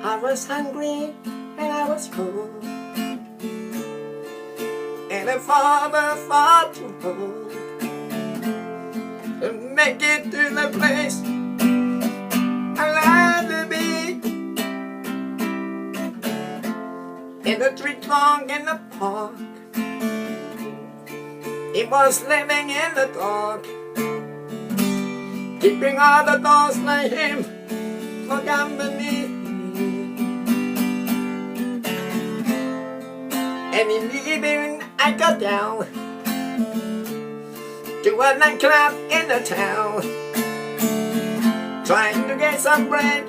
I was hungry and I was cold, and the father fought too hard to make it to the place I like to be. In the tree trunk in the park, he was living in the dark, keeping all the dogs like him for company. And in the evening I got down to a nightclub in the town, trying to get some bread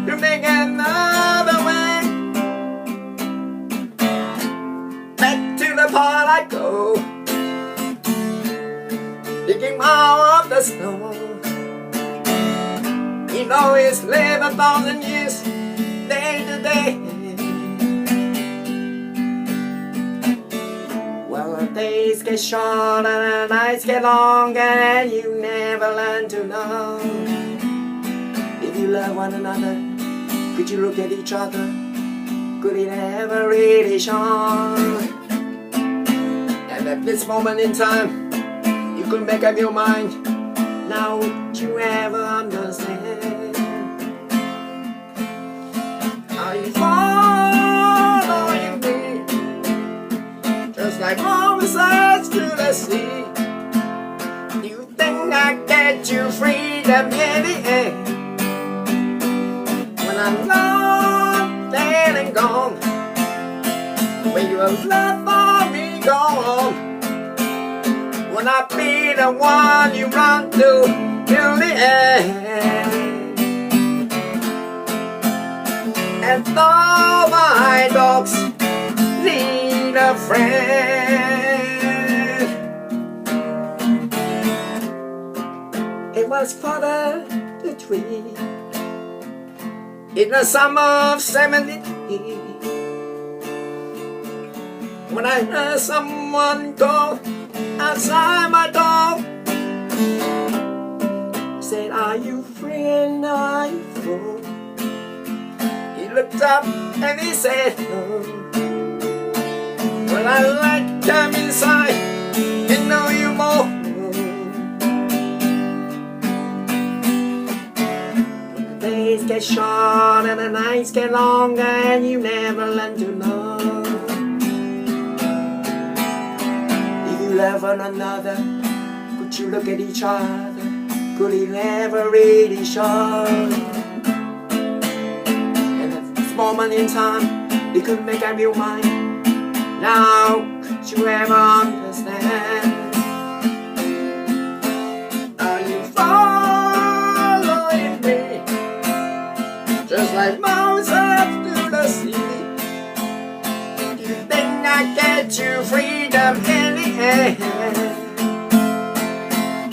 to make another way. Back to the part I go, digging out of the snow. You know he's lived 1,000 years, day to day. Well, the days get short and the nights get longer, and you never learn to know if you love one another. Could you look at each other? Could it ever really shine? And at this moment in time, you could make up your mind. Now would you ever understand? Are you following me? Just like Moses to the sea. You think I get you freedom in the end? When I'm gone, dead and gone, when you have left for me gone, will I be the one you run to till the end? And though my dogs need a friend, it was Father the tree in the summer of '73, when I heard someone call outside my door. Said, are you free and are you full? He looked up and he said no. Well, I'd like to come inside and know you more. When the days get short and the nights get longer, and you never learn to know if you love one another. Could you look at each other? Could it ever really show? And at this moment in time, you could make up your mind. Now, could you ever understand? Are you following me? Just like Moses to the sea. Do you think I get you freedom in the end?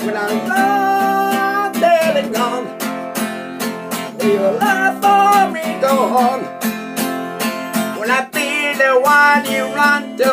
When I'm gone, dead and gone, will your love for me go on? Will I be the one you run to